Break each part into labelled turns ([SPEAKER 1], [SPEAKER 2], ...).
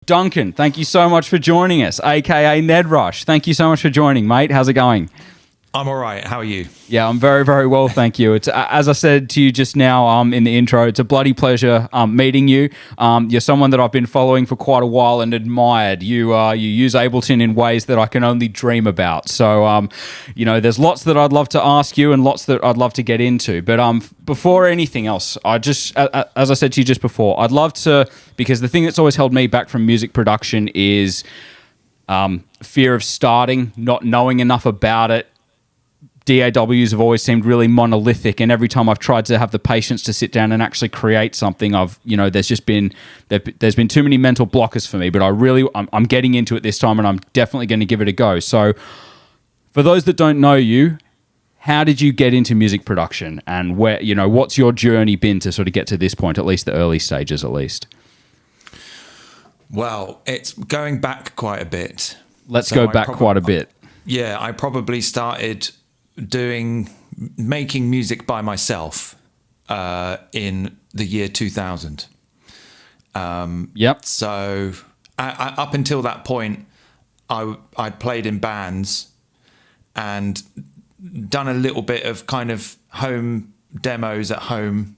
[SPEAKER 1] Duncan, thank you so much for joining us, aka Ned Rush. Thank you so much for joining, mate. How's it going?
[SPEAKER 2] I'm all right. How are you?
[SPEAKER 1] Yeah, I'm very, very well, thank you. It's as I said to you just now in the intro, it's a bloody pleasure meeting you. You're someone that I've been following for quite a while and admired. You use Ableton in ways that I can only dream about. So, there's lots that I'd love to ask you and lots that I'd love to get into. But before anything else, I just, as I said to you just before, I'd love to, because the thing that's always held me back from music production is fear of starting, not knowing enough about it. DAWs have always seemed really monolithic, and every time I've tried to have the patience to sit down and actually create something, there's been too many mental blockers for me. But I'm getting into it this time, and I'm definitely going to give it a go. So, for those that don't know you, how did you get into music production, and what's your journey been to sort of get to this point, at least the early stages, at least?
[SPEAKER 2] Well, it's going back quite a bit.
[SPEAKER 1] Let's go back quite a bit.
[SPEAKER 2] Yeah, I probably started making music by myself in the year 2000.
[SPEAKER 1] Yep.
[SPEAKER 2] So up until that point, I played in bands and done a little bit of kind of home demos at home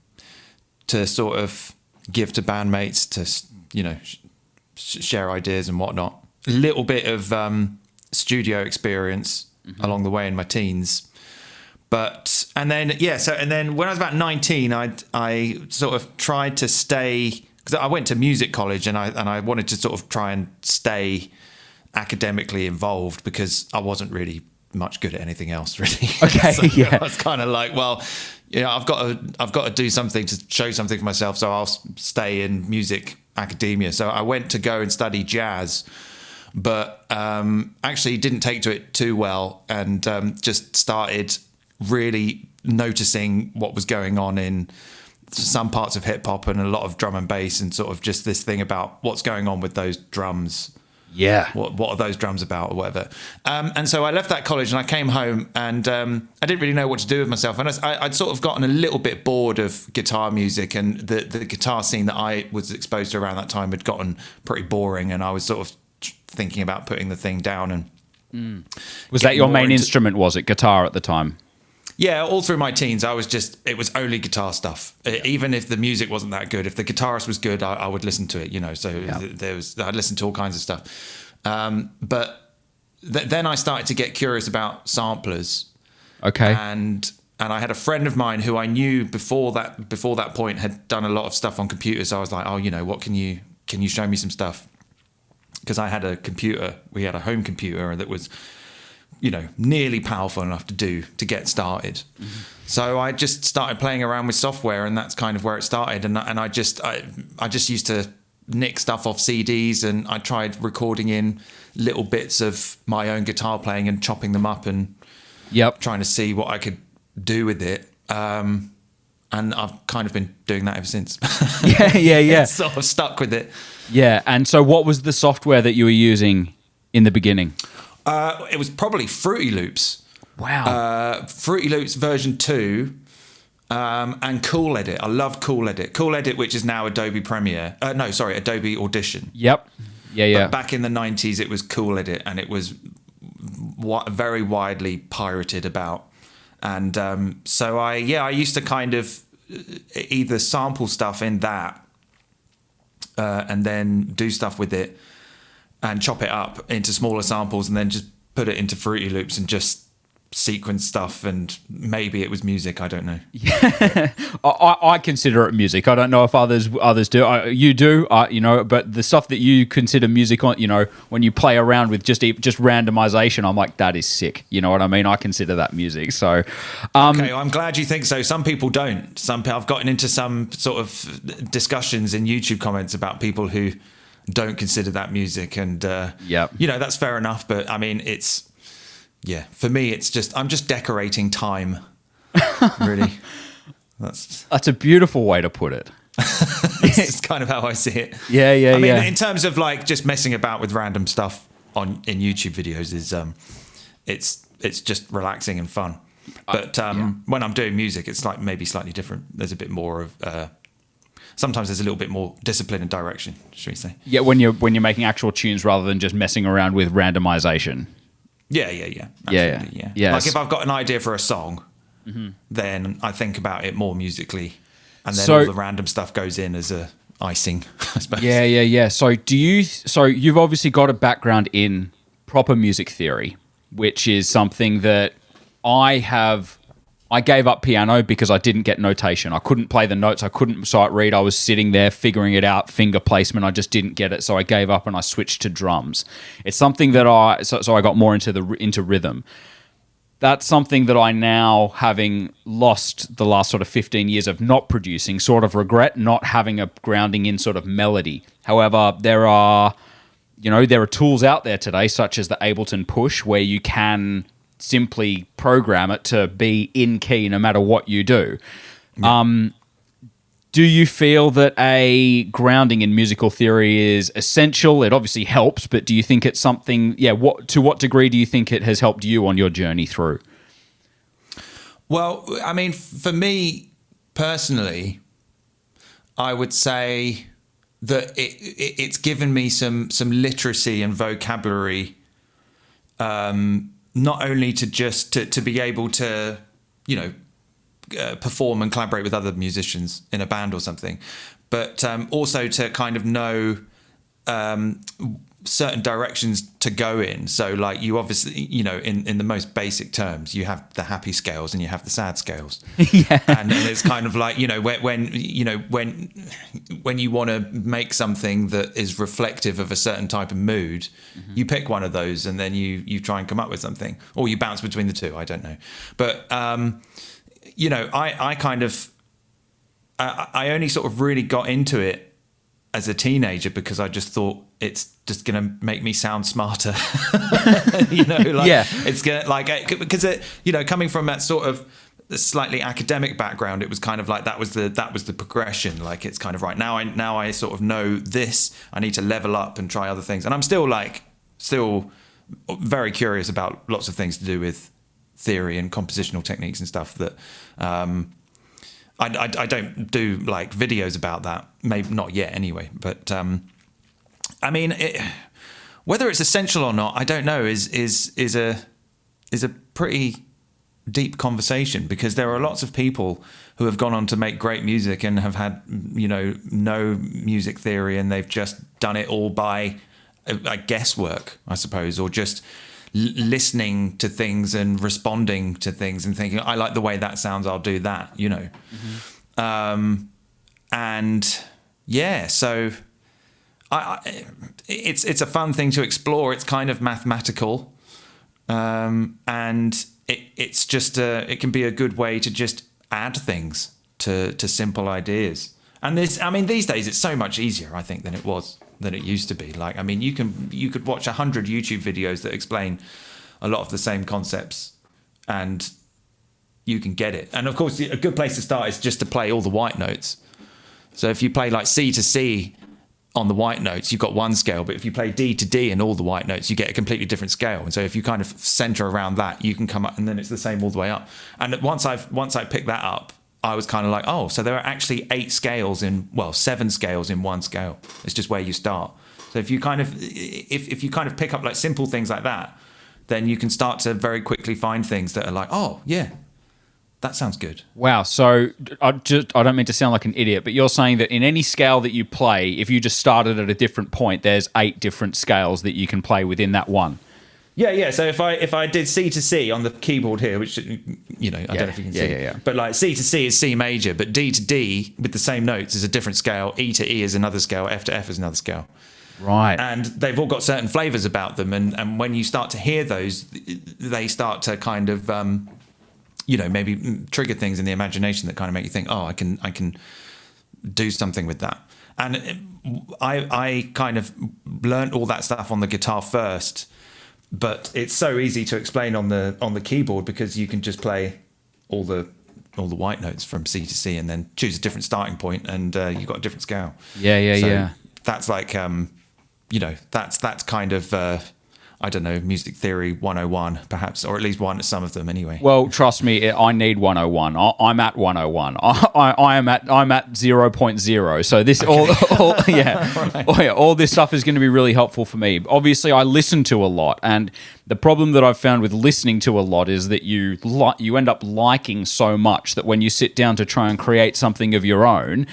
[SPEAKER 2] to sort of give to bandmates to, share ideas and whatnot. A little bit of studio experience along the way in my teens. And then when I was about 19, I sort of tried to stay, because I went to music college and I wanted to sort of try and stay academically involved because I wasn't really much good at anything else, really.
[SPEAKER 1] Okay,
[SPEAKER 2] so
[SPEAKER 1] yeah.
[SPEAKER 2] I was kind of like, well, I've got to do something to show something for myself, so I'll stay in music academia. So I went to go and study jazz, but actually didn't take to it too well, and just started really noticing what was going on in some parts of hip hop and a lot of drum and bass, and sort of just this thing about what's going on with those drums.
[SPEAKER 1] Yeah.
[SPEAKER 2] What are those drums about or whatever? And so I left that college and I came home, and I didn't really know what to do with myself. And I'd sort of gotten a little bit bored of guitar music, and the guitar scene that I was exposed to around that time had gotten pretty boring, and I was sort of thinking about putting the thing down. And
[SPEAKER 1] was that your main instrument? Was it guitar at the time?
[SPEAKER 2] Yeah, all through my teens, it was only guitar stuff. Even if the music wasn't that good, if the guitarist was good, I would listen to it, So I'd listen to all kinds of stuff. But then I started to get curious about samplers.
[SPEAKER 1] Okay.
[SPEAKER 2] And I had a friend of mine who I knew before that point had done a lot of stuff on computers. So I was like, what can you show me some stuff? Because I had a computer. We had a home computer that was, nearly powerful enough to get started. Mm-hmm. So I just started playing around with software, and that's kind of where it started. And I just used to nick stuff off CDs, and I tried recording in little bits of my own guitar playing and chopping them up and trying to see what I could do with it. And I've kind of been doing that ever since.
[SPEAKER 1] Yeah.
[SPEAKER 2] Sort of stuck with it.
[SPEAKER 1] Yeah. And so what was the software that you were using in the beginning?
[SPEAKER 2] It was probably Fruity Loops.
[SPEAKER 1] Wow.
[SPEAKER 2] Fruity Loops version 2 and Cool Edit. I love Cool Edit. Cool Edit, which is now Adobe Premiere. Adobe Audition.
[SPEAKER 1] Yep. Yeah.
[SPEAKER 2] But back in the 90s, it was Cool Edit, and it was very widely pirated about. And so I used to kind of either sample stuff in that and then do stuff with it and chop it up into smaller samples and then just put it into Fruity Loops and just sequence stuff, and maybe it was music, I don't know.
[SPEAKER 1] Yeah. I consider it music. I don't know if others do. You do, but the stuff that you consider music on, when you play around with just randomization, I'm like, that is sick. You know what I mean? I consider that music. So,
[SPEAKER 2] okay, I'm glad you think so. Some people don't. I've gotten into some sort of discussions in YouTube comments about people who don't consider that music, and that's fair enough. But I mean, for me, I'm just decorating time. Really, that's
[SPEAKER 1] a beautiful way to put it.
[SPEAKER 2] It's kind of how I see it.
[SPEAKER 1] Yeah.
[SPEAKER 2] I mean, in terms of like just messing about with random stuff in YouTube videos, it's just relaxing and fun. But when I'm doing music, it's like maybe slightly different. There's a bit more of sometimes there's a little bit more discipline and direction, should we say?
[SPEAKER 1] Yeah, when you're making actual tunes rather than just messing around with randomization.
[SPEAKER 2] Yeah. Absolutely,
[SPEAKER 1] Yeah.
[SPEAKER 2] Like if I've got an idea for a song, then I think about it more musically, and then
[SPEAKER 1] So-
[SPEAKER 2] all the random stuff goes in as a icing, I suppose.
[SPEAKER 1] Yeah. So you've obviously got a background in proper music theory, which is something that I gave up piano because I didn't get notation. I couldn't play the notes. I couldn't sight read. I was sitting there figuring it out, finger placement. I just didn't get it. So I gave up and I switched to drums. It's something that so I got more into rhythm. That's something that I now, having lost the last sort of 15 years of not producing, sort of regret not having a grounding in sort of melody. However, there are tools out there today, such as the Ableton Push, where you can simply program it to be in key no matter what you do. Yeah. Do you feel that a grounding in musical theory is essential? It obviously helps, but do you think it's something, to what degree do you think it has helped you on your journey through?
[SPEAKER 2] Well, I mean, for me personally, I would say that it's given me some literacy and vocabulary, not only to be able to, perform and collaborate with other musicians in a band or something, but also to kind of know certain directions to go in. So like you obviously, in the most basic terms, you have the happy scales and you have the sad scales.
[SPEAKER 1] Yeah.
[SPEAKER 2] And it's kind of like, when you want to make something that is reflective of a certain type of mood, you pick one of those and then you try and come up with something, or you bounce between the two. I don't know. But, I only sort of really got into it as a teenager because I just thought it's just going to make me sound smarter. It's going to because coming from that sort of slightly academic background, it was kind of like that was the progression. Like it's kind of right now I sort of know this, I need to level up and try other things. And I'm still very curious about lots of things to do with theory and compositional techniques and stuff that, I don't do like videos about that, maybe not yet anyway. But I mean, whether it's essential or not, I don't know. Is a pretty deep conversation, because there are lots of people who have gone on to make great music and have had no music theory, and they've just done it all by guesswork, I suppose, or just listening to things and responding to things and thinking, I like the way that sounds, I'll do that, and yeah, so it's a fun thing to explore. It's kind of mathematical, and it's just it can be a good way to just add things to simple ideas. And these days it's so much easier, I think, than it used to be. Like, I mean, you could watch 100 YouTube videos that explain a lot of the same concepts, and you can get it. And of course, a good place to start is just to play all the white notes. So if you play like C to C on the white notes, you've got one scale, but if you play D to D in all the white notes, you get a completely different scale. And so if you kind of center around that, you can come up, and then it's the same all the way up. And once I picked that up, I was kind of like, oh, so there are actually 7 scales in one scale. It's just where you start. So if you kind of pick up like simple things like that, then you can start to very quickly find things that are like, oh yeah, that sounds good.
[SPEAKER 1] Wow. So I don't mean to sound like an idiot, but you're saying that in any scale that you play, if you just started at a different point, there's 8 different scales that you can play within that one.
[SPEAKER 2] Yeah. So if I did C to C on the keyboard here, which I don't know if you can see,
[SPEAKER 1] yeah.
[SPEAKER 2] but like C to C is C major, but D to D with the same notes is a different scale. E to E is another scale. F to F is another scale.
[SPEAKER 1] Right.
[SPEAKER 2] And they've all got certain flavors about them, and when you start to hear those, they start to kind of maybe trigger things in the imagination that kind of make you think, oh, I can do something with that. And I kind of learned all that stuff on the guitar first. But it's so easy to explain on the keyboard, because you can just play all the white notes from C to C and then choose a different starting point, and you've got a different scale.
[SPEAKER 1] Yeah.
[SPEAKER 2] That's like that's kind of I don't know, music theory 101, perhaps, or at least some of them anyway.
[SPEAKER 1] Well, trust me, I need 101. I'm at 101. I'm at 0.0. So this all this stuff is going to be really helpful for me. Obviously, I listen to a lot, and the problem that I've found with listening to a lot is that you end up liking so much that when you sit down to try and create something of your own,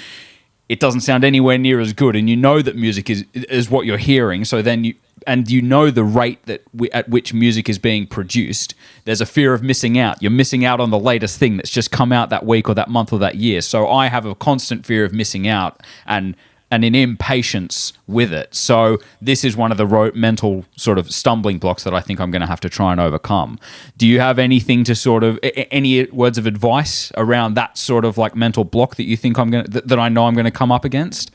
[SPEAKER 1] it doesn't sound anywhere near as good. And you know that music is what you're hearing. So then you know the rate at which music is being produced. There's a fear of missing out. You're missing out on the latest thing that's just come out that week or that month or that year. So I have a constant fear of missing out and an impatience with it. So this is one of the mental sort of stumbling blocks that I think I'm going to have to try and overcome. Do you have anything to sort of any words of advice around that sort of like mental block that you think that I know I'm going to come up against?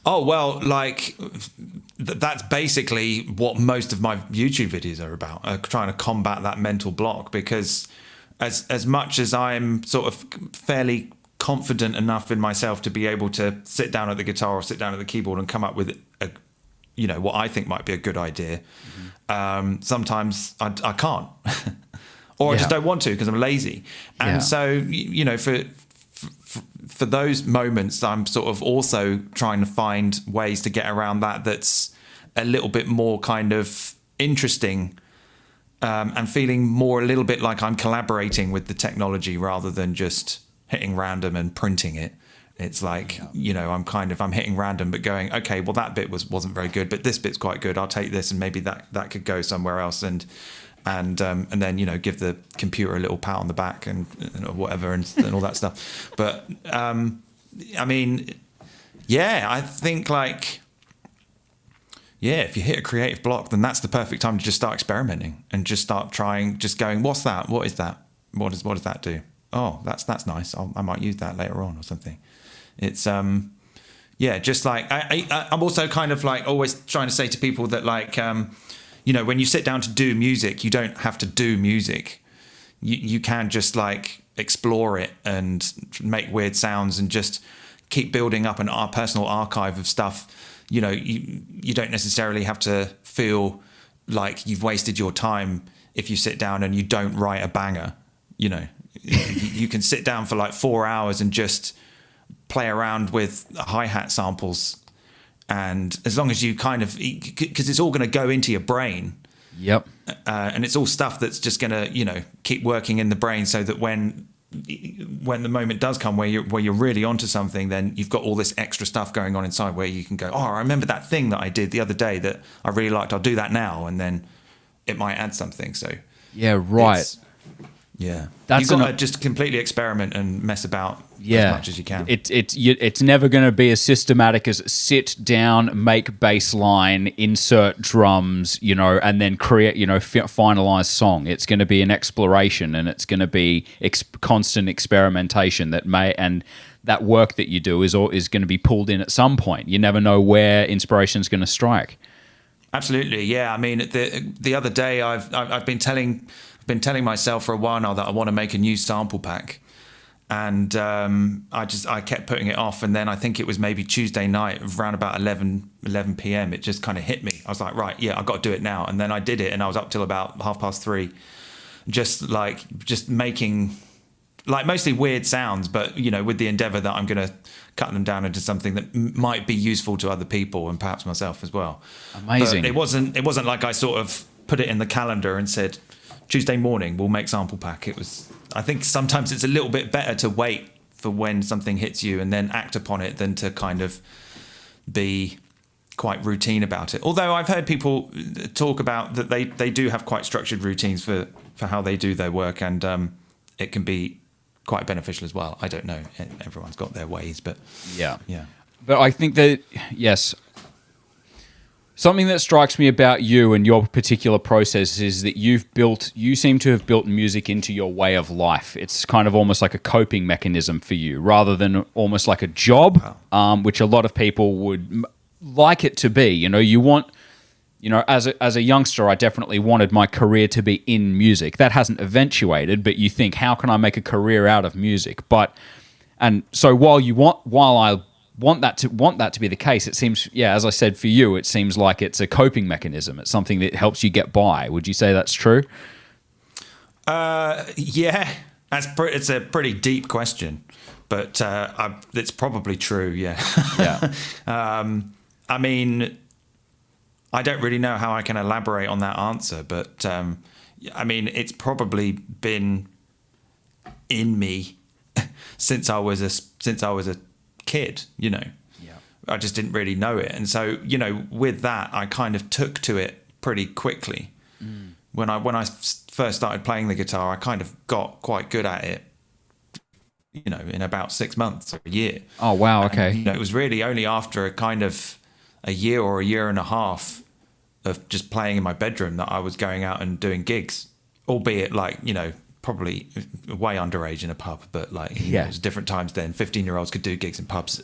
[SPEAKER 2] Oh, well, like that's basically what most of my YouTube videos are about, trying to combat that mental block, because as much as I'm sort of fairly confident enough in myself to be able to sit down at the guitar or sit down at the keyboard and come up with what I think might be a good idea. Sometimes I can't, or I just don't want to because I'm lazy. And so, for those moments, I'm sort of also trying to find ways to get around that's a little bit more kind of interesting, and feeling more a little bit like I'm collaborating with the technology rather than just hitting random and printing it. It's like, I'm hitting random, but going, okay, well, that bit wasn't very good, but this bit's quite good. I'll take this, and maybe that could go somewhere else, and then give the computer a little pat on the back and whatever and all that stuff. But I think if you hit a creative block, then that's the perfect time to just start experimenting and just start trying, just going, what's that? What is that? What does that do? Oh, that's nice. I might use that later on or something. It's just like I'm also kind of like always trying to say to people that like when you sit down to do music, you don't have to do music. You can just like explore it and make weird sounds and just keep building up our personal archive of stuff. You don't necessarily have to feel like you've wasted your time if you sit down and you don't write a banger. You can sit down for like 4 hours and just play around with hi-hat samples, and as long as you because it's all going to go into your brain.
[SPEAKER 1] Yep.
[SPEAKER 2] And it's all stuff that's just going to keep working in the brain, so that when the moment does come where you're really onto something, then you've got all this extra stuff going on inside where you can go, oh, I remember that thing that I did the other day that I really liked. I'll do that now, and then it might add something. So
[SPEAKER 1] yeah, right.
[SPEAKER 2] Yeah, you've got to just completely experiment and mess about as much as you can.
[SPEAKER 1] It's never going to be as systematic as sit down, make bass line, insert drums, and then create, finalize song. It's going to be an exploration, and it's going to be constant experimentation and that work that you do is going to be pulled in at some point. You never know where inspiration is going to strike.
[SPEAKER 2] Absolutely, yeah. I mean, the other day I've been telling myself for a while now that I want to make a new sample pack, and I kept putting it off, and then I think it was maybe Tuesday night around about 11 p.m. it just kind of hit me. I was like, right, yeah, I've got to do it now. And then I did it, and I was up till about 3:30 just making like mostly weird sounds, but with the endeavor that I'm going to cut them down into something that might be useful to other people and perhaps myself as well.
[SPEAKER 1] Amazing.
[SPEAKER 2] But it wasn't like I sort of put it in the calendar and said, Tuesday morning we'll make sample pack. I think sometimes it's a little bit better to wait for when something hits you and then act upon it than to kind of be quite routine about it. Although I've heard people talk about that they do have quite structured routines for how they do their work, and it can be quite beneficial as well. I don't know. Everyone's got their ways, but yeah.
[SPEAKER 1] But I think that, yes, something that strikes me about you and your particular process is that you seem to have built music into your way of life. It's kind of almost like a coping mechanism for you rather than almost like a job, which a lot of people would like it to be. You want, as a youngster, I definitely wanted my career to be in music. That hasn't eventuated, but you think, how can I make a career out of music? And so while I want that to be the case. It seems, as I said, for you, it seems like it's a coping mechanism. It's something that helps you get by. Would you say that's true?
[SPEAKER 2] Yeah, it's a pretty deep question, but it's probably true. Yeah. I mean, I don't really know how I can elaborate on that answer, but I mean, it's probably been in me since I was a kid. You know, I just didn't really know it, and so with that, I kind of took to it pretty quickly. When I first started playing the guitar, I kind of got quite good at it. In about 6 months or a year.
[SPEAKER 1] Oh wow! Okay.
[SPEAKER 2] And, it was really only after a year or a year and a half of just playing in my bedroom that I was going out and doing gigs, albeit probably way underage in a pub, but it was different times then. 15-year-olds could do gigs in pubs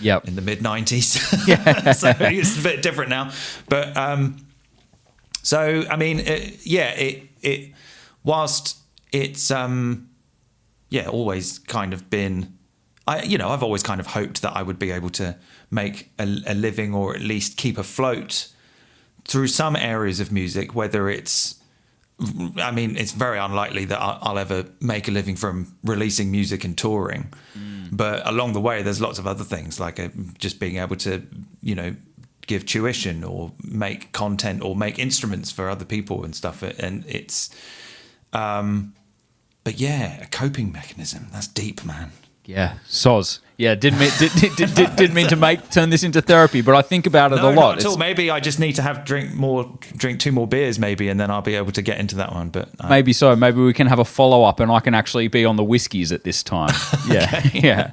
[SPEAKER 2] in the mid-90s. Yeah. So it's a bit different now. But so, I mean, it whilst it's always kind of been, I've always kind of hoped that I would be able to make a living, or at least keep afloat through some areas of music, whether it's very unlikely that I'll ever make a living from releasing music and touring. But along the way, there's lots of other things, like just being able to, give tuition or make content or make instruments for other people and stuff. And it's, but yeah, a coping mechanism. That's deep, man.
[SPEAKER 1] Yeah, soz. Yeah, didn't mean to turn this into therapy, but I think about it a lot.
[SPEAKER 2] Not at all. Maybe I just need to drink 2 more beers, maybe, and then I'll be able to get into that one. But
[SPEAKER 1] maybe so. Maybe we can have a follow up, and I can actually be on the whiskeys at this time. Yeah.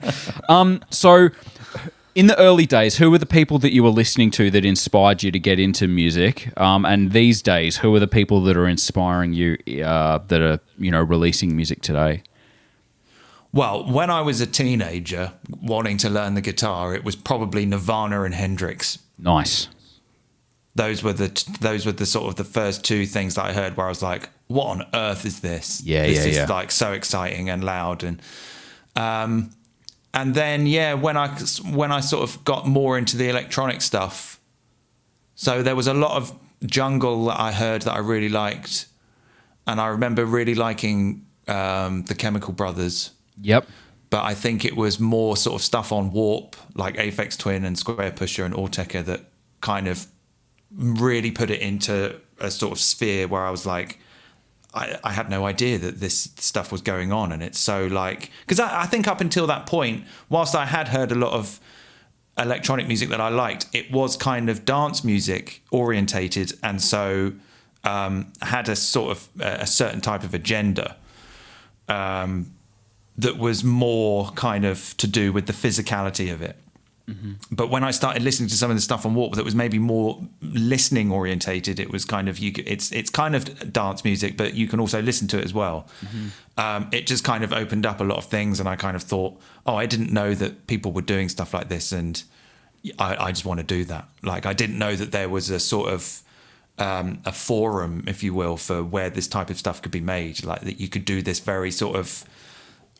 [SPEAKER 1] So, in the early days, who were the people that you were listening to that inspired you to get into music? And these days, who are the people that are inspiring you that are releasing music today?
[SPEAKER 2] Well, when I was a teenager wanting to learn the guitar, it was probably Nirvana and Hendrix.
[SPEAKER 1] Nice.
[SPEAKER 2] Those were the sort of the first 2 things that I heard where I was like, what on earth is this? This is like so exciting and loud. And then, when I sort of got more into the electronic stuff, so there was a lot of jungle that I heard that I really liked. And I remember really liking the Chemical Brothers.
[SPEAKER 1] Yep.
[SPEAKER 2] But I think it was more sort of stuff on Warp, like Aphex Twin and Square Pusher and Autechre, that kind of really put it into a sort of sphere where I was like, I had no idea that this stuff was going on. And it's so like, because I think up until that point, whilst I had heard a lot of electronic music that I liked, it was kind of dance music orientated. And so had a sort of a certain type of agenda. That was more kind of to do with the physicality of it. Mm-hmm. But when I started listening to some of the stuff on Warp that was maybe more listening orientated, it was kind of it's kind of dance music, but you can also listen to it as well. Mm-hmm. It just kind of opened up a lot of things, and I kind of thought, I didn't know that people were doing stuff like this, and I just want to do that. Like, I didn't know that there was a sort of a forum, if you will, for where this type of stuff could be made. Like, that you could do this very sort of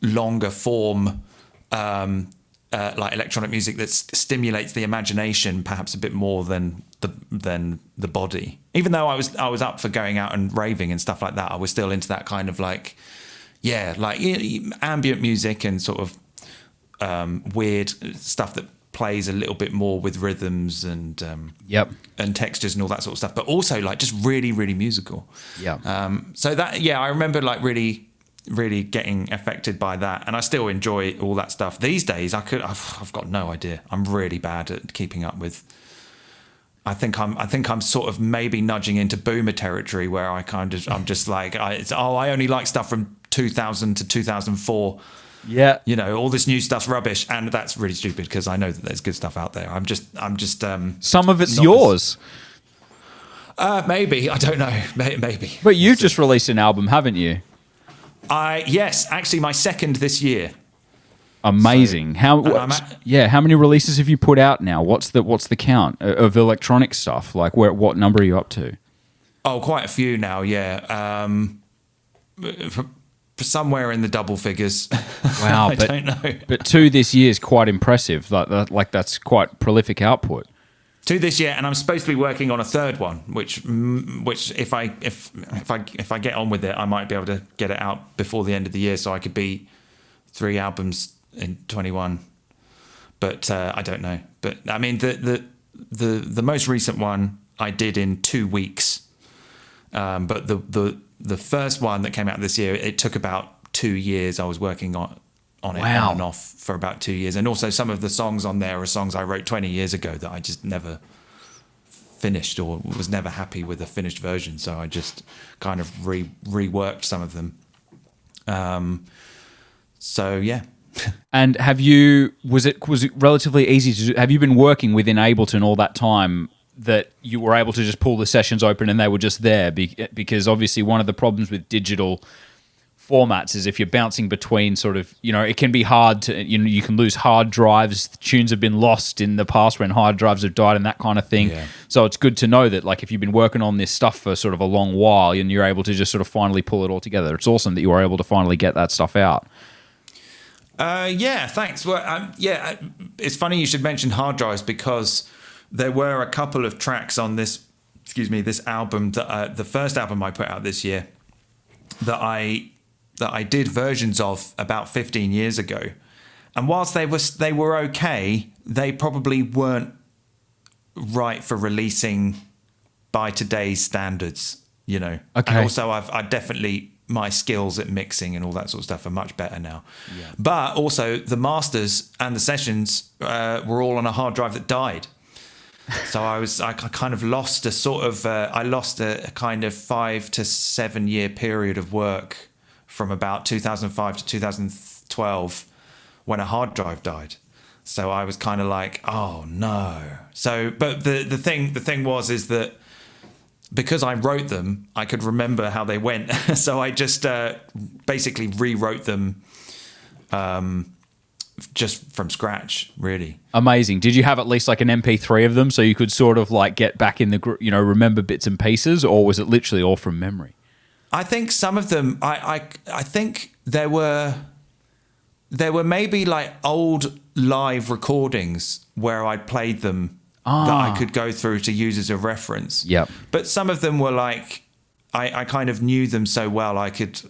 [SPEAKER 2] longer form like electronic music that stimulates the imagination perhaps a bit more than the body. Even though I was up for going out and raving and stuff like that, I was still into that kind of like ambient music and sort of weird stuff that plays a little bit more with rhythms and and textures and all that sort of stuff, but also like just really, really musical. So that I remember like really getting affected by that, and I still enjoy all that stuff. These days I've got no idea. I'm really bad at keeping up with. I think I'm sort of maybe nudging into boomer territory where I'm just like I only like stuff from 2000 to 2004. Yeah, all this new stuff's rubbish, and that's really stupid because I know that there's good stuff out there. I'm just
[SPEAKER 1] some of it's yours.
[SPEAKER 2] Maybe, I don't know, maybe.
[SPEAKER 1] But you just released an album, haven't you?
[SPEAKER 2] Yes, actually my second this year.
[SPEAKER 1] Amazing.
[SPEAKER 2] So,
[SPEAKER 1] how many releases have you put out now? What's the count of electronic stuff? Like what number are you up to?
[SPEAKER 2] Oh, quite a few now, yeah. somewhere in the double figures.
[SPEAKER 1] Wow,
[SPEAKER 2] I don't know.
[SPEAKER 1] But 2 this year is quite impressive. Like that's quite prolific output.
[SPEAKER 2] 2 this year, and I'm supposed to be working on a third one, which if I get on with it, I might be able to get it out before the end of the year, so I could be 3 albums in 21. But I don't know. But I mean, the most recent one I did in 2 weeks. But the first one that came out this year, it took about 2 years. I was working on it on and off for about 2 years. And also some of the songs on there are songs I wrote 20 years ago that I just never finished or was never happy with the finished version. So I just kind of reworked some of them. So yeah.
[SPEAKER 1] And was it relatively easy to do? Have you been working within Ableton all that time that you were able to just pull the sessions open and they were just there? Because obviously one of the problems with digital formats is if you're bouncing between sort of, it can be hard to, you can lose hard drives. Tunes have been lost in the past when hard drives have died and that kind of thing. Yeah. So it's good to know that, like, if you've been working on this stuff for sort of a long while and you're able to just sort of finally pull it all together. It's awesome that you were able to finally get that stuff out.
[SPEAKER 2] Yeah, thanks. Well, it's funny you should mention hard drives, because there were a couple of tracks on this album, that the first album I put out this year, that I did versions of about 15 years ago. And whilst they were okay, they probably weren't right for releasing by today's standards, Okay. And also I definitely, my skills at mixing and all that sort of stuff are much better now. Yeah. But also the masters and the sessions were all on a hard drive that died. So I kind of lost a kind of 5 to 7 year period of work from about 2005 to 2012 when a hard drive died. So I was kind of like, oh no. So, but the thing was that because I wrote them, I could remember how they went. So I just basically rewrote them just from scratch, really.
[SPEAKER 1] Amazing. Did you have at least like an MP3 of them so you could sort of like get back in the, remember bits and pieces, or was it literally all from memory?
[SPEAKER 2] I think some of them, I think there were maybe like old live recordings where I played them that I could go through to use as a reference.
[SPEAKER 1] Yep.
[SPEAKER 2] But some of them were like, I kind of knew them so well, I could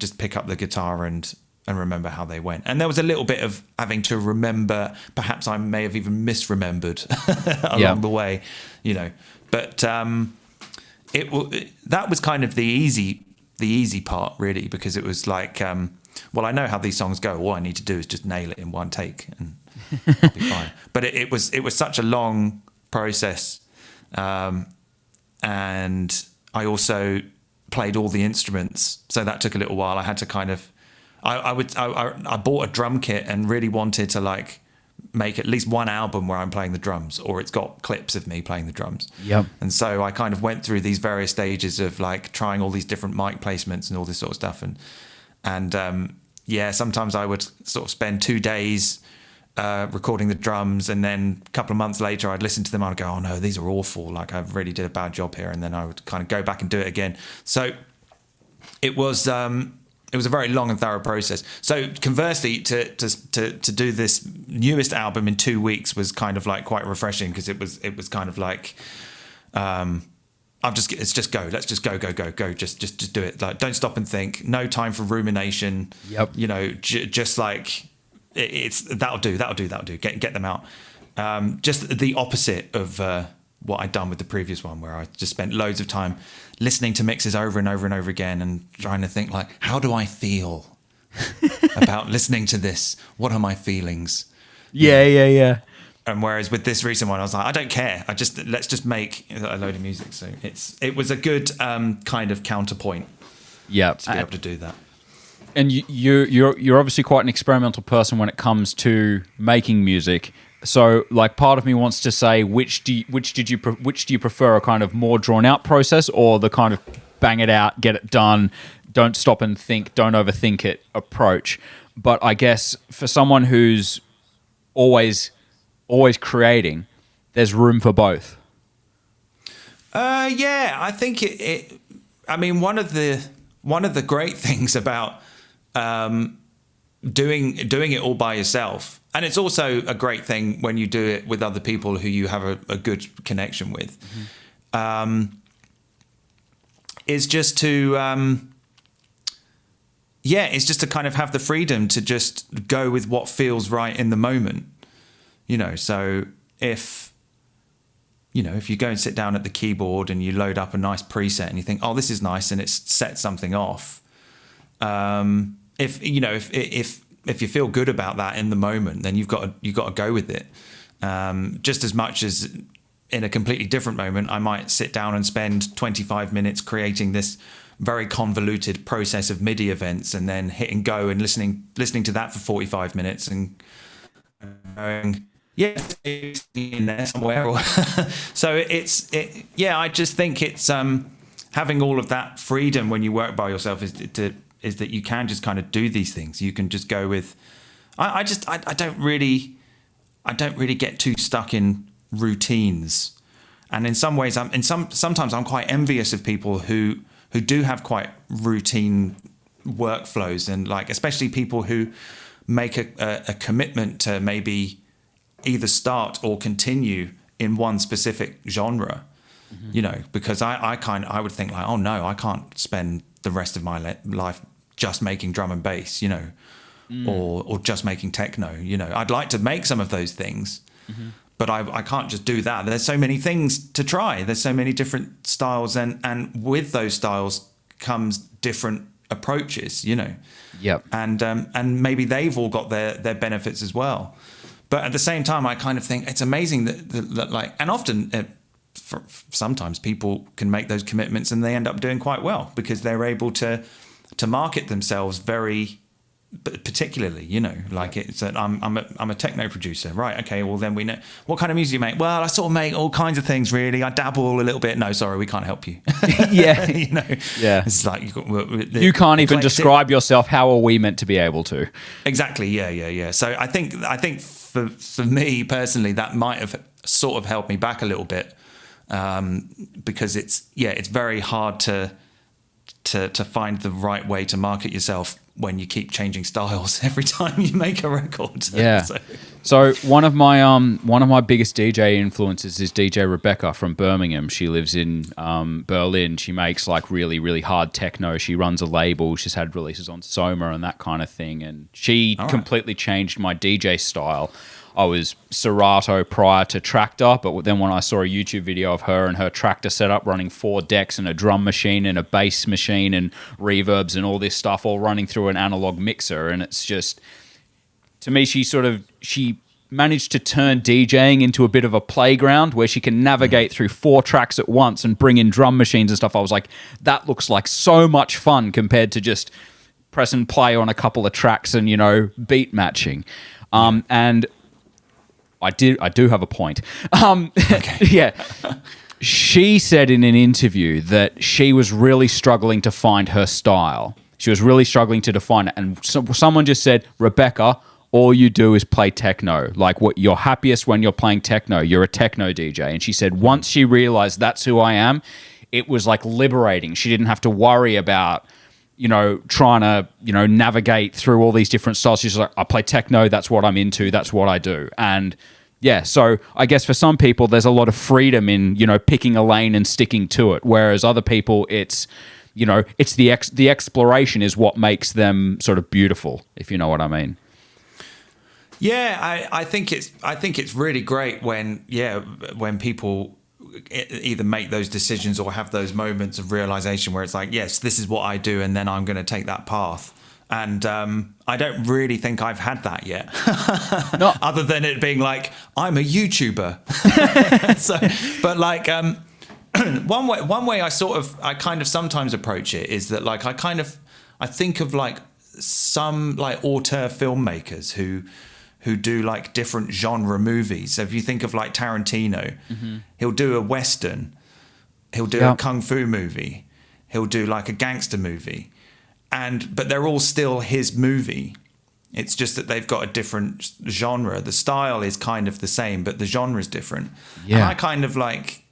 [SPEAKER 2] just pick up the guitar and remember how they went. And there was a little bit of having to remember, perhaps I may have even misremembered along the way, But that was kind of the easy part, really, because it was like, I know how these songs go. All I need to do is just nail it in one take and I'll be fine. But it was such a long process. And I also played all the instruments, so that took a little while. I had to kind of, I bought a drum kit and really wanted to like make at least one album where I'm playing the drums, or it's got clips of me playing the drums.
[SPEAKER 1] Yep.
[SPEAKER 2] And so I kind of went through these various stages of like trying all these different mic placements and all this sort of stuff. And sometimes I would sort of spend 2 days recording the drums, and then a couple of months later I'd listen to them and I'd go, oh no, these are awful, like I really did a bad job here, and then I would kind of go back and do it again. So it was a very long and thorough process. So conversely, to do this newest album in 2 weeks was kind of like quite refreshing, because it was kind of like let's just go, just do it, like don't stop and think, no time for rumination.
[SPEAKER 1] Yep.
[SPEAKER 2] Just like it's that'll do, get them out. Just the opposite of what I'd done with the previous one, where I just spent loads of time listening to mixes over and over and over again and trying to think like, how do I feel about listening to this? What are my feelings?
[SPEAKER 1] Yeah.
[SPEAKER 2] And whereas with this recent one, I was like, I don't care. Let's just make a load of music. So it was a good kind of counterpoint.
[SPEAKER 1] Yeah,
[SPEAKER 2] to be able to do that.
[SPEAKER 1] And you're obviously quite an experimental person when it comes to making music. So, like, part of me wants to say, which do you prefer, a kind of more drawn out process, or the kind of bang it out, get it done, don't stop and think, don't overthink it approach? But I guess for someone who's always creating, there's room for both.
[SPEAKER 2] I think it. I mean, one of the great things about doing it all by yourself. And it's also a great thing when you do it with other people who you have a good connection with. Is just to it's just to kind of have the freedom to just go with what feels right in the moment. So if you go and sit down at the keyboard and you load up a nice preset and you think, oh, this is nice, and it's set something off. If you feel good about that in the moment, then you've got to go with it. Just as much as in a completely different moment, I might sit down and spend 25 minutes creating this very convoluted process of MIDI events, and then hitting go and listening to that for 45 minutes and going, it's in there somewhere. So I just think it's having all of that freedom when you work by yourself is that you can just kind of do these things. You can just go with. I don't really get too stuck in routines, and in some ways, sometimes I'm quite envious of people who do have quite routine workflows, and like especially people who make a commitment to maybe either start or continue in one specific genre. Because I would think like, oh no, I can't spend the rest of my life just making drum and bass, or just making techno. I'd like to make some of those things, but I can't just do that. There's so many things to try. There's so many different styles, and with those styles comes different approaches,
[SPEAKER 1] Yep.
[SPEAKER 2] And maybe they've all got their benefits as well. But at the same time, I kind of think it's amazing that like, and often sometimes people can make those commitments and they end up doing quite well because they're able to market themselves very particularly, like it's I'm a techno producer, right? Okay, well then we know what kind of music you make. Well, I sort of make all kinds of things really. I dabble a little bit. No, sorry, we can't help you.
[SPEAKER 1] Yeah,
[SPEAKER 2] yeah. It's like
[SPEAKER 1] you can't even describe yourself. How are we meant to be able to?
[SPEAKER 2] Exactly. Yeah. So I think for me personally, that might have sort of held me back a little bit, because it's very hard to find the right way to market yourself when you keep changing styles every time you make a record.
[SPEAKER 1] Yeah. So one of my biggest DJ influences is DJ Rebecca from Birmingham. She lives in Berlin. She makes like really, really hard techno. She runs a label. She's had releases on Soma and that kind of thing. And she completely changed my DJ style. I was Serato prior to Tractor, but then when I saw a YouTube video of her and her Tractor setup running 4 decks and a drum machine and a bass machine and reverbs and all this stuff all running through an analog mixer, and it's just, to me, she managed to turn DJing into a bit of a playground where she can navigate through 4 tracks at once and bring in drum machines and stuff. I was like, that looks like so much fun compared to just press and play on a couple of tracks and, beat matching. And I do have a point. Okay. Yeah. She said in an interview that she was really struggling to find her style. She was really struggling to define it. And someone just said, Rebecca, all you do is play techno. Like, what you're happiest when you're playing techno. You're a techno DJ. And she said once she realized that's who I am, it was like liberating. She didn't have to worry about trying to, navigate through all these different styles. She's like, I play techno, that's what I'm into, that's what I do. And yeah, so I guess for some people, there's a lot of freedom in, picking a lane and sticking to it. Whereas other people, it's, it's the exploration is what makes them sort of beautiful, if you know what I mean.
[SPEAKER 2] Yeah, I think it's really great when people either make those decisions or have those moments of realization where it's like, yes, this is what I do, and then I'm going to take that path. And I don't really think I've had that yet, other than it being like, I'm a YouTuber. But like one way I kind of sometimes approach it is that like I think of like some like auteur filmmakers who do like different genre movies. So if you think of like Tarantino, he'll do a Western, he'll do a Kung Fu movie, he'll do like a gangster movie. But they're all still his movie. It's just that they've got a different genre. The style is kind of the same, but the genre is different. Yeah. And I kind of like,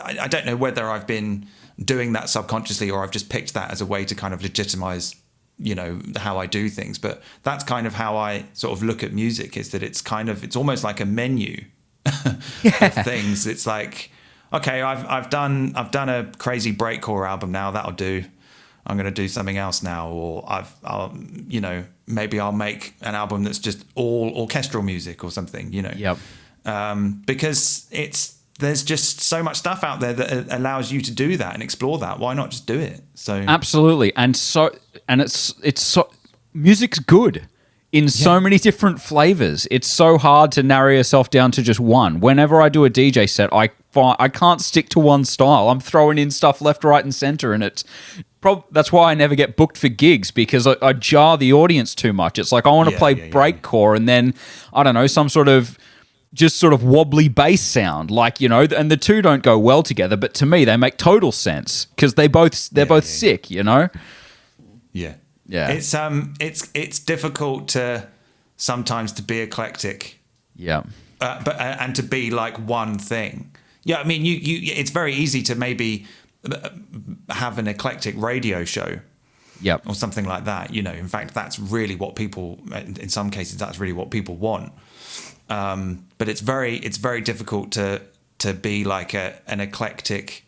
[SPEAKER 2] I don't know whether I've been doing that subconsciously or I've just picked that as a way to kind of legitimize you know, how I do things. But that's kind of how I sort of look at music, is that it's almost like a menu of things. It's like, okay, I've done a crazy breakcore album now, that'll do. I'm going to do something else now, or I'll you know, maybe I'll make an album that's just all orchestral music or something, you know.
[SPEAKER 1] Yep.
[SPEAKER 2] Because there's just so much stuff out there that allows you to do that and explore that. Why not just do it? So
[SPEAKER 1] absolutely, and it's so music's good in so many different flavors. It's so hard to narrow yourself down to just one. Whenever I do a DJ set, I can't stick to one style. I'm throwing in stuff left, right, and center, and that's why I never get booked for gigs, because I jar the audience too much. It's like I want to play breakcore and then, I don't know, some sort of just sort of wobbly bass sound, like, you know, and the two don't go well together, but to me they make total sense because they're both sick, you know. Yeah.
[SPEAKER 2] It's difficult to sometimes to be eclectic.
[SPEAKER 1] Yeah.
[SPEAKER 2] But and to be like one thing. Yeah, I mean, you it's very easy to maybe have an eclectic radio show.
[SPEAKER 1] Yep.
[SPEAKER 2] Or something like that, you know. In fact, that's really what people, in some cases, that's really what people want. But it's very difficult to be like an eclectic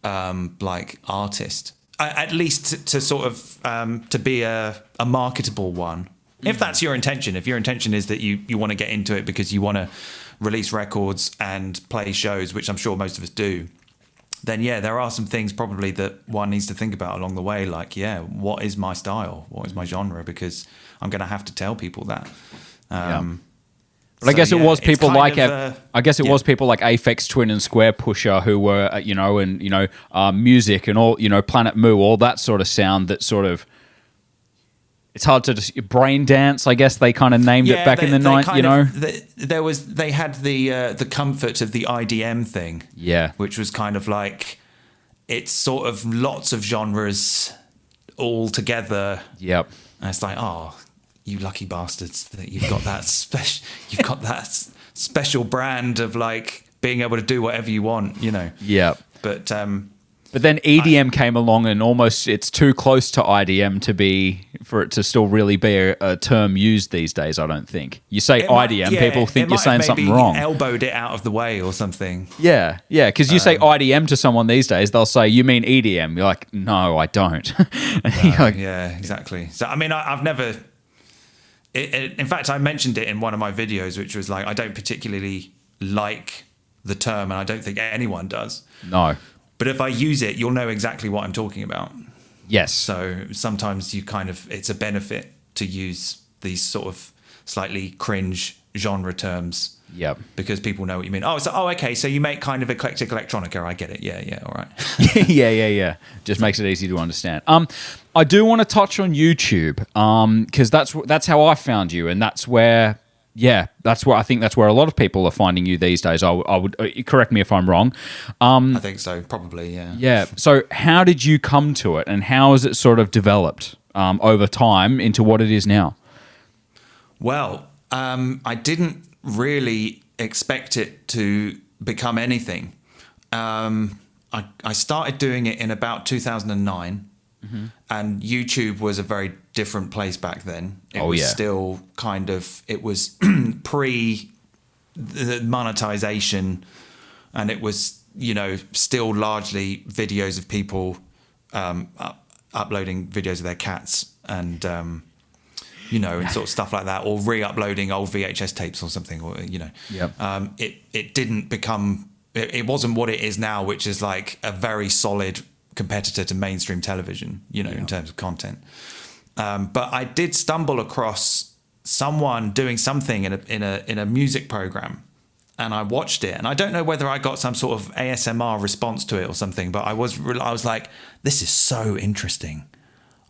[SPEAKER 2] like artist. At least to sort of to be a marketable one. If that's your intention, if your intention is that you want to get into it because you want to release records and play shows, which I'm sure most of us do, then yeah, there are some things probably that one needs to think about along the way. Like, yeah, what is my style? What is my genre? Because I'm going to have to tell people that.
[SPEAKER 1] But I guess it was people like was people like Aphex Twin and Square Pusher who were you know, and you know, music and all, you know, Planet Moo, all that sort of sound that sort of, it's hard to just brain dance, I guess they kind of named it back in the night, you know.
[SPEAKER 2] They had the comfort of the IDM thing, which was kind of like, it's sort of lots of genres all together. Yep. And it's like, oh, you lucky bastards that you've got that special brand of like being able to do whatever you want, you know. Yeah. But then EDM came along, and almost it's too close to IDM for it to still really be a term used these days. I don't think you say IDM, people think you're saying something wrong. Elbowed it out of the way or something.
[SPEAKER 1] Yeah, because you say IDM to someone these days, they'll say, "You mean EDM?" You're like, "No, I don't."
[SPEAKER 2] Like, yeah, exactly. So I mean, I've never. In fact, I mentioned it in one of my videos, which was like, I don't particularly like the term, and I don't think anyone does.
[SPEAKER 1] No.
[SPEAKER 2] But if I use it, you'll know exactly what I'm talking about.
[SPEAKER 1] Yes.
[SPEAKER 2] So sometimes it's a benefit to use these sort of slightly cringe genre terms.
[SPEAKER 1] Yeah.
[SPEAKER 2] Because people know what you mean. Okay, so you make kind of eclectic electronica. I get it. Yeah, all right.
[SPEAKER 1] yeah. Just makes it easy to understand. I do want to touch on YouTube, because that's how I found you, and that's where I think that's where a lot of people are finding you these days. I would correct me if I'm wrong.
[SPEAKER 2] I think so, probably. Yeah.
[SPEAKER 1] Yeah. So how did you come to it, and how has it sort of developed over time into what it is now?
[SPEAKER 2] Well, I didn't really expect it to become anything. I started doing it in about 2009. Mm-hmm. And YouTube was a very different place back then. It was still kind of, it was pre the monetization, and it was, you know, still largely videos of people uploading videos of their cats and, you know, and sort of stuff like that, or re-uploading old VHS tapes or something, or, you know. Yep. It didn't become, it wasn't what it is now, which is like a very solid competitor to mainstream television, you know, in terms of content. But I did stumble across someone doing something in a music program, and I watched it, and I don't know whether I got some sort of ASMR response to it or something, but I was like, this is so interesting.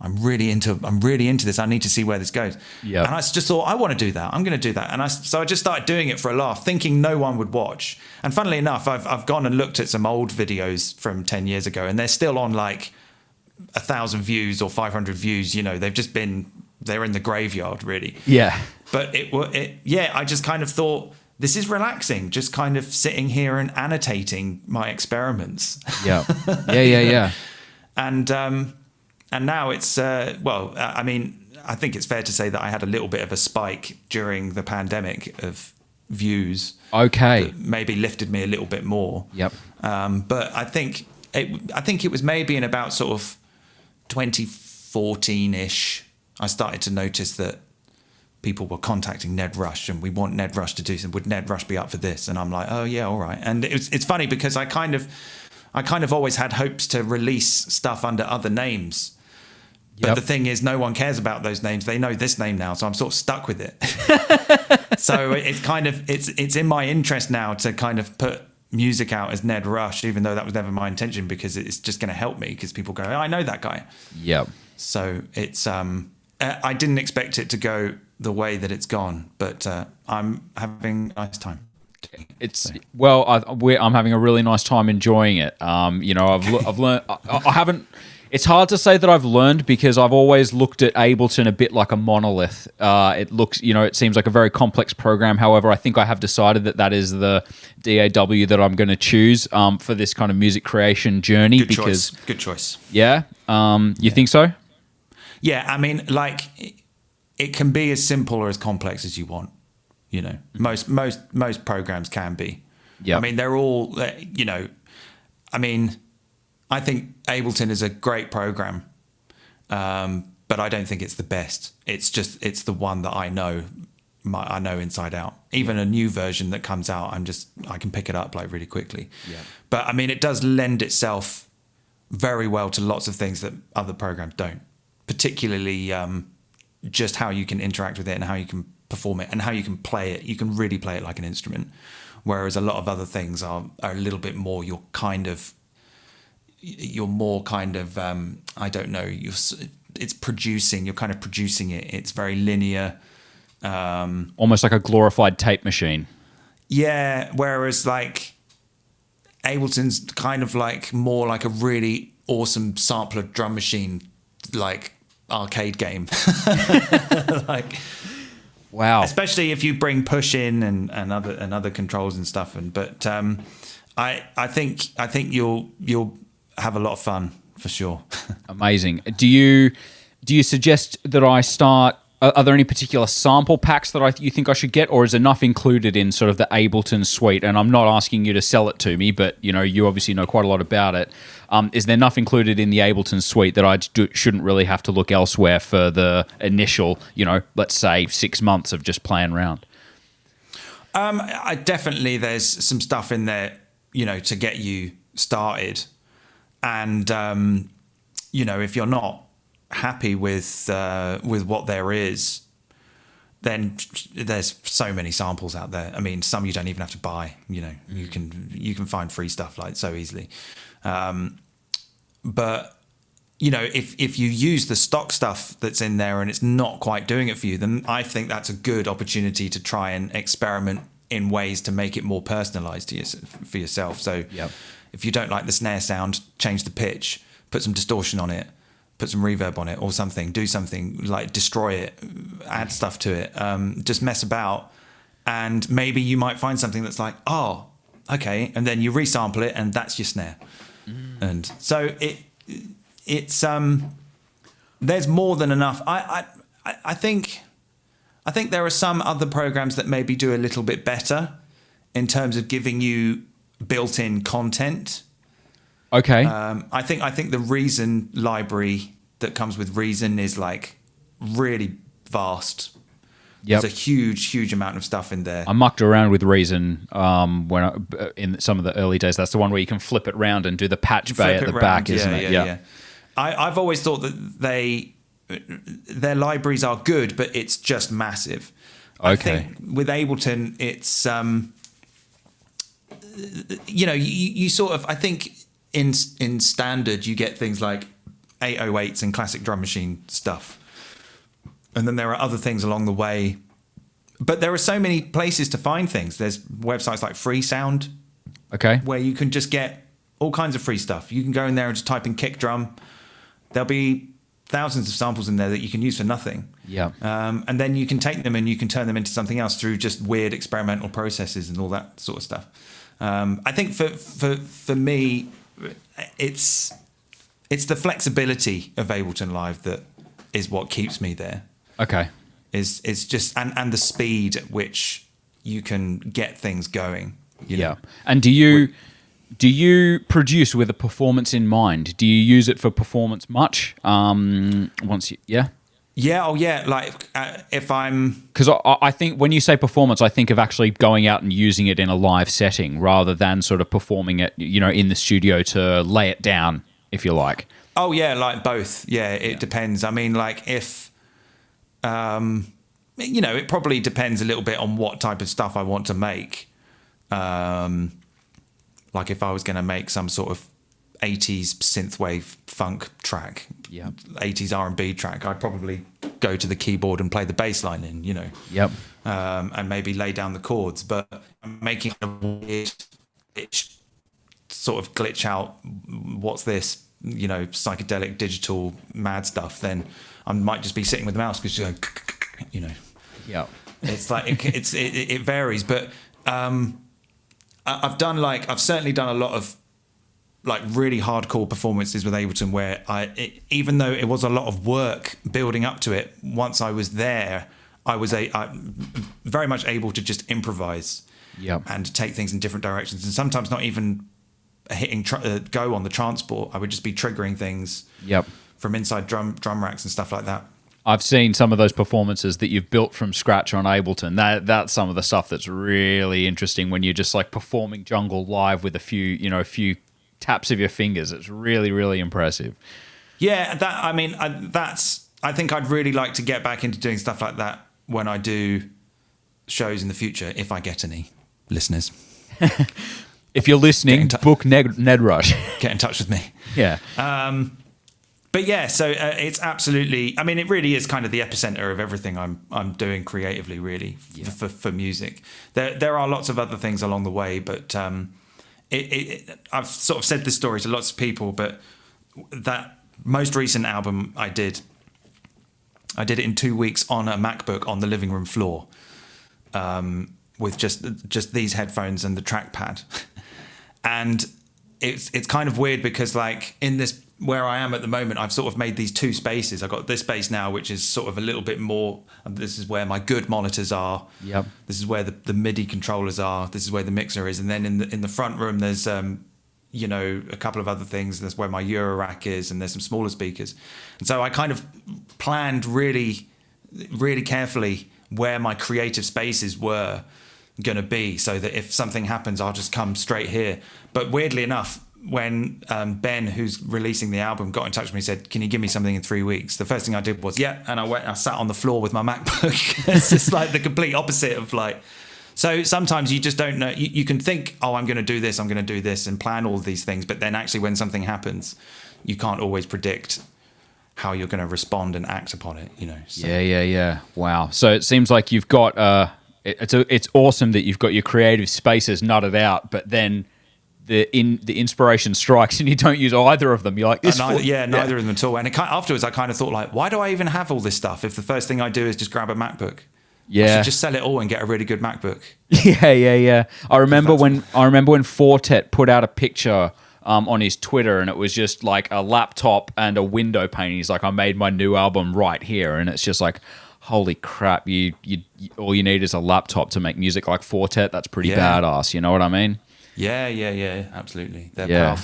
[SPEAKER 2] I'm really into this. I need to see where this goes. Yeah. And I just thought, I want to do that. I'm going to do that. And so I just started doing it for a laugh, thinking no one would watch. And funnily enough, I've gone and looked at some old videos from 10 years ago, and they're still on like 1,000 views or 500 views. You know, they're in the graveyard, really. Yeah. But I just kind of thought, this is relaxing, just kind of sitting here and annotating my experiments.
[SPEAKER 1] Yeah. Yeah.
[SPEAKER 2] And And now it's I mean, I think it's fair to say that I had a little bit of a spike during the pandemic of views.
[SPEAKER 1] Okay.
[SPEAKER 2] That maybe lifted me a little bit more.
[SPEAKER 1] Yep.
[SPEAKER 2] But I think it was maybe in about sort of 2014-ish, I started to notice that people were contacting Ned Rush, and we want Ned Rush to do something. Would Ned Rush be up for this? And I'm like, oh yeah, all right. And it's funny because I kind of always had hopes to release stuff under other names. But the thing is, no one cares about those names. They know this name now, so I'm sort of stuck with it. So it's kind of it's in my interest now to kind of put music out as Ned Rush, even though that was never my intention, because it's just going to help me because people go, oh, I know that guy.
[SPEAKER 1] Yep.
[SPEAKER 2] So it's I didn't expect it to go the way that it's gone, but I'm having a nice time.
[SPEAKER 1] I'm having a really nice time enjoying it. I've learned. I haven't. It's hard to say that I've learned because I've always looked at Ableton a bit like a monolith. It seems like a very complex program. However, I think I have decided that is the DAW that I'm going to choose for this kind of music creation journey.
[SPEAKER 2] Good choice.
[SPEAKER 1] Yeah. You think so?
[SPEAKER 2] Yeah. I mean, like, it can be as simple or as complex as you want. You know, most programs can be. Yeah. I mean, they're all. I think Ableton is a great program, but I don't think it's the best. It's the one that I know inside out. Even a new version that comes out, I can pick it up like really quickly. Yeah. But I mean, it does lend itself very well to lots of things that other programs don't, particularly just how you can interact with it and how you can perform it and how you can play it. You can really play it like an instrument, whereas a lot of other things are a little bit more. You're more kind of I don't know. It's producing. You're kind of producing it. It's very linear,
[SPEAKER 1] almost like a glorified tape machine.
[SPEAKER 2] Yeah. Whereas like Ableton's kind of like more like a really awesome sampler drum machine, like arcade game. Like,
[SPEAKER 1] wow.
[SPEAKER 2] Especially if you bring push in and other controls and stuff. I think you'll have a lot of fun for sure.
[SPEAKER 1] Amazing. Do you suggest that I start? Are there any particular sample packs that you think I should get, or is enough included in sort of the Ableton suite? And I'm not asking you to sell it to me, but you obviously know quite a lot about it. Is there enough included in the Ableton suite that I shouldn't really have to look elsewhere for the initial, let's say 6 months of just playing around?
[SPEAKER 2] I definitely, there's some stuff in there, to get you started. And, if you're not happy with what there is, then there's so many samples out there. I mean, some you don't even have to buy, you can find free stuff like so easily. But, if you use the stock stuff that's in there and it's not quite doing it for you, then I think that's a good opportunity to try and experiment in ways to make it more personalized for yourself. So if you don't like the snare sound, change the pitch, put some distortion on it, put some reverb on it or something, do something like destroy it, add stuff to it, just mess about. And maybe you might find something that's like, oh, okay. And then you resample it and that's your snare. And so it's there's more than enough. I think there are some other programs that maybe do a little bit better in terms of giving you built-in content.
[SPEAKER 1] Okay.
[SPEAKER 2] I think the Reason library that comes with Reason is like really vast. Yep. There's a huge amount of stuff in there.
[SPEAKER 1] I mucked around with Reason in some of the early days. That's the one where you can flip it round and do the patch bay at the back, isn't it?
[SPEAKER 2] Yeah. I've always thought that their libraries are good, but it's just massive.
[SPEAKER 1] Okay.
[SPEAKER 2] I think with Ableton, it's you sort of, I think in standard you get things like 808s and classic drum machine stuff, and then there are other things along the way. But there are so many places to find things. There's websites like Freesound, where you can just get all kinds of free stuff. You can go in there and just type in kick drum. There'll be thousands of samples in there that you can use for nothing.
[SPEAKER 1] Yeah.
[SPEAKER 2] And then you can take them and you can turn them into something else through just weird experimental processes and all that sort of stuff. I think for me, it's it's the flexibility of Ableton Live that is what keeps me there.
[SPEAKER 1] Okay.
[SPEAKER 2] Is just and the speed at which you can get things going. You know?
[SPEAKER 1] And do you produce with a performance in mind? Do you use it for performance much?
[SPEAKER 2] Yeah. Oh, yeah. Like if I'm...
[SPEAKER 1] Because I think when you say performance, I think of actually going out and using it in a live setting rather than sort of performing it, in the studio to lay it down, if you like.
[SPEAKER 2] Oh, yeah, like both. Yeah, it depends. I mean, like if... it probably depends a little bit on what type of stuff I want to make. Like if I was going to make some sort of 80s synthwave funk track, 80s R&B track, I'd probably go to the keyboard and play the bass line in, and maybe lay down the chords. But I'm making a weird sort of glitch out, what's this, psychedelic digital mad stuff, then I might just be sitting with the mouse because it's like it varies. But I've certainly done a lot of like really hardcore performances with Ableton where even though it was a lot of work building up to it, once I was there, I was very much able to just improvise and take things in different directions, and sometimes not even hitting go on the transport. I would just be triggering things from inside drum racks and stuff like that.
[SPEAKER 1] I've seen some of those performances that you've built from scratch on Ableton. That's some of the stuff that's really interesting when you're just like performing jungle live with a few taps of your fingers. It's really, really impressive.
[SPEAKER 2] Yeah, I think I'd really like to get back into doing stuff like that when I do shows in the future, if I get any listeners.
[SPEAKER 1] If you're listening, book Ned Rush.
[SPEAKER 2] Get in touch with me.
[SPEAKER 1] Yeah.
[SPEAKER 2] But yeah, so it's absolutely. I mean, it really is kind of the epicenter of everything I'm doing creatively, really, for music. There are lots of other things along the way, but I've sort of said this story to lots of people. But that most recent album I did it in 2 weeks on a MacBook on the living room floor, with just these headphones and the trackpad, and it's kind of weird because like in this. Where I am at the moment, I've sort of made these two spaces. I've got this space now, which is sort of a little bit more. This is where my good monitors are.
[SPEAKER 1] Yep.
[SPEAKER 2] This is where the MIDI controllers are. This is where the mixer is. And then in the front room, there's a couple of other things. There's where my Euro rack is, and there's some smaller speakers. And so I kind of planned really, really carefully where my creative spaces were going to be, so that if something happens, I'll just come straight here. But weirdly enough, when Ben, who's releasing the album, got in touch with me and said, can you give me something in 3 weeks? The first thing I did was, and I sat on the floor with my MacBook. It's just like the complete opposite of like... So sometimes you just don't know. You can think, I'm going to do this, and plan all of these things. But then actually when something happens, you can't always predict how you're going to respond and act upon it, So.
[SPEAKER 1] Yeah. Wow. So it seems like you've got... It's awesome that you've got your creative spaces nutted out, but then... the inspiration strikes and you don't use either of them. You're like,
[SPEAKER 2] neither of them at all. And afterwards, I kind of thought like, why do I even have all this stuff if the first thing I do is just grab a MacBook? I should just sell it all and get a really good MacBook.
[SPEAKER 1] Yeah. I remember when Fortet put out a picture on his Twitter, and it was just like a laptop and a window pane. He's like, I made my new album right here, and it's just like, holy crap! You all you need is a laptop to make music like Fortet. That's pretty badass. You know what I mean?
[SPEAKER 2] Yeah, absolutely. They're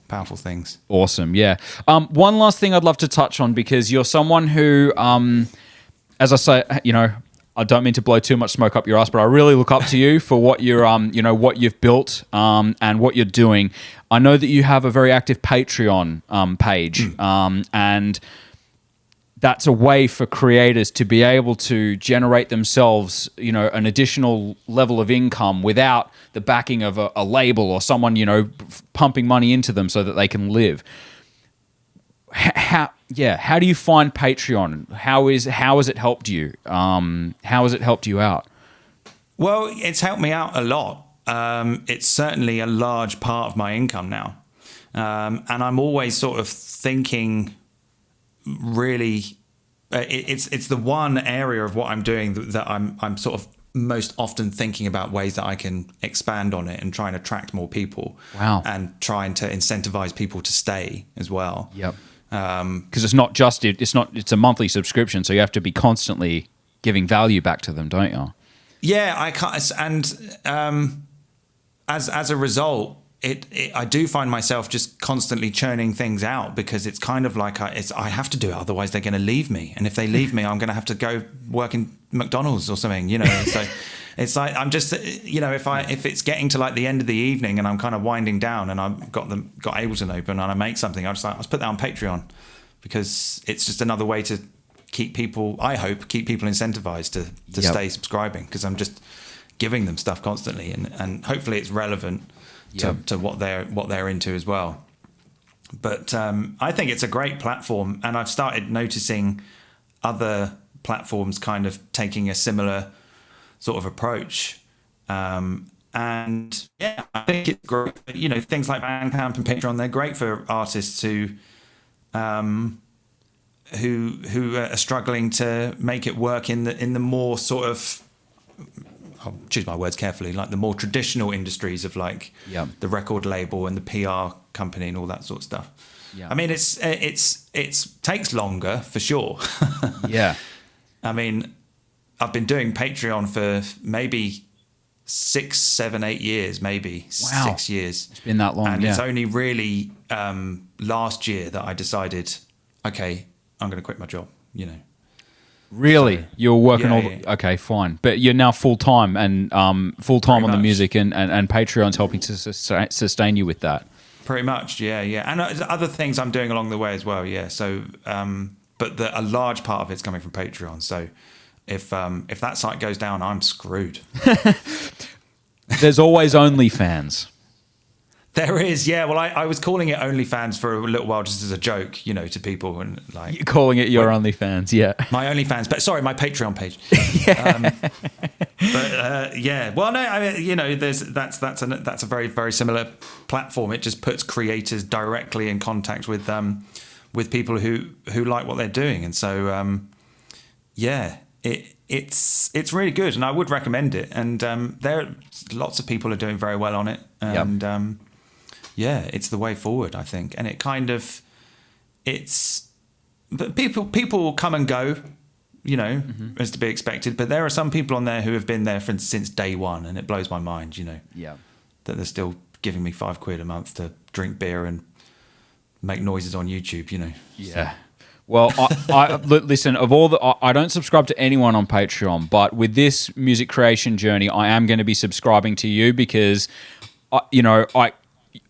[SPEAKER 2] powerful things.
[SPEAKER 1] Awesome, yeah. One last thing I'd love to touch on, because you're someone who, as I say, I don't mean to blow too much smoke up your ass, but I really look up to you for what you're, what you've built, and what you're doing. I know that you have a very active Patreon page, and that's a way for creators to be able to generate themselves, an additional level of income without the backing of a label or someone, pumping money into them so that they can live. How do you find Patreon? How has it helped you? How has it helped you out?
[SPEAKER 2] Well, it's helped me out a lot. It's certainly a large part of my income now. And I'm always sort of thinking really, it's the one area of what I'm doing that I'm sort of most often thinking about ways that I can expand on it and try and attract more people.
[SPEAKER 1] Wow.
[SPEAKER 2] And trying to incentivize people to stay as well.
[SPEAKER 1] Yep. Because it's a monthly subscription, so you have to be constantly giving value back to them, don't you?
[SPEAKER 2] Yeah, I can't, and as a result, I do find myself just constantly churning things out, because it's kind of like I have to do it, otherwise they're going to leave me, and if they leave me, I'm going to have to go work in McDonald's or something, you know. So it's like I'm just, you know, if it's getting to like the end of the evening and I'm kind of winding down and I've got Ableton open and I make something, let's put that on Patreon, because it's just another way to keep people incentivized to stay subscribing, because I'm just giving them stuff constantly, and hopefully it's relevant to what they're into as well. But I think it's a great platform, and I've started noticing other platforms kind of taking a similar sort of approach. And yeah, I think it's great. You know, things like Bandcamp and Patreon, they're great for artists who are struggling to make it work in the more sort of, I'll choose my words carefully, like the more traditional industries of like the record label and the PR company and all that sort of stuff. Yeah. I mean, it's takes longer for sure.
[SPEAKER 1] Yeah.
[SPEAKER 2] I mean, I've been doing Patreon for maybe 6, 7, 8 years, maybe 6 years.
[SPEAKER 1] It's been that long,
[SPEAKER 2] and it's only really last year that I decided, okay, I'm going to quit my job, you know.
[SPEAKER 1] Really?
[SPEAKER 2] So,
[SPEAKER 1] you're working okay, fine. But you're now full-time and full-time on the music, and Patreon's helping to sustain you with that.
[SPEAKER 2] Pretty much, yeah. And other things I'm doing along the way as well, yeah. So, but a large part of it's coming from Patreon. So if that site goes down, I'm screwed.
[SPEAKER 1] There's always OnlyFans.
[SPEAKER 2] There is, yeah. Well, I was calling it OnlyFans for a little while, just as a joke, you know, to people, and like
[SPEAKER 1] you're calling it your OnlyFans, yeah.
[SPEAKER 2] My OnlyFans, but sorry, my Patreon page. Yeah. Well, no, I mean, you know, that's a very, very similar platform. It just puts creators directly in contact with people who like what they're doing, and so yeah, it's really good, and I would recommend it. And lots of people are doing very well on it, and yeah, it's the way forward, I think. And it kind of, but people come and go, you know, as to be expected. But there are some people on there who have been there since day one, and it blows my mind, you know, that they're still giving me £5 a month to drink beer and make noises on YouTube, you know.
[SPEAKER 1] Yeah. So. Well, I listen, I don't subscribe to anyone on Patreon, but with this music creation journey, I am going to be subscribing to you, because,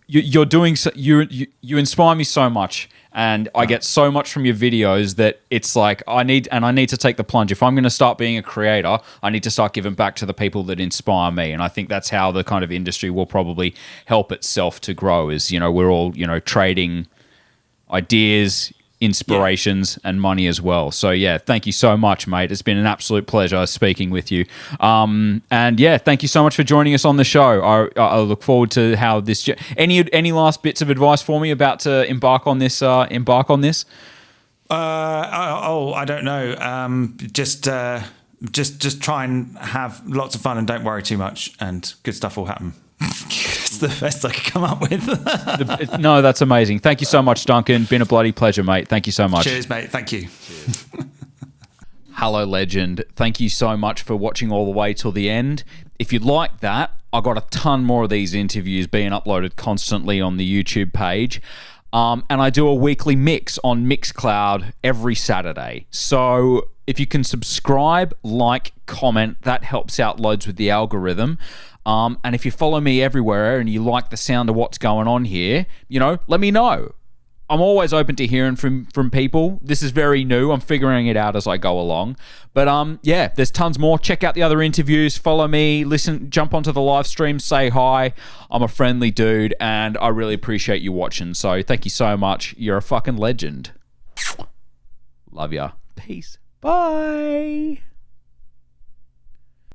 [SPEAKER 1] you're doing you inspire me so much, and I get so much from your videos that it's like I need to take the plunge. If I'm going to start being a creator, I need to start giving back to the people that inspire me, and I think that's how the kind of industry will probably help itself to grow. Is, you know, we're all, you know, trading ideas, inspirations, and money as well. So yeah, thank you so much, mate. It's been an absolute pleasure speaking with you. And yeah, thank you so much for joining us on the show. I look forward to how this. Any last bits of advice for me about to embark on this? I
[SPEAKER 2] don't know. Just try and have lots of fun and don't worry too much, and good stuff will happen. It's the best I could come up with.
[SPEAKER 1] No, that's amazing. Thank you so much, Duncan. Been a bloody pleasure, mate. Thank you so much.
[SPEAKER 2] Cheers, mate. Thank you.
[SPEAKER 1] Hello, legend. Thank you so much for watching all the way till the end. If you'd like that, I got a ton more of these interviews being uploaded constantly on the YouTube page. And I do a weekly mix on Mixcloud every Saturday. So if you can subscribe, like, comment, that helps out loads with the algorithm. And if you follow me everywhere and you like the sound of what's going on here, you know, let me know. I'm always open to hearing from people. This is very new. I'm figuring it out as I go along. But yeah, there's tons more. Check out the other interviews. Follow me. Listen. Jump onto the live stream. Say hi. I'm a friendly dude, and I really appreciate you watching. So thank you so much. You're a fucking legend. Love ya. Peace. Bye.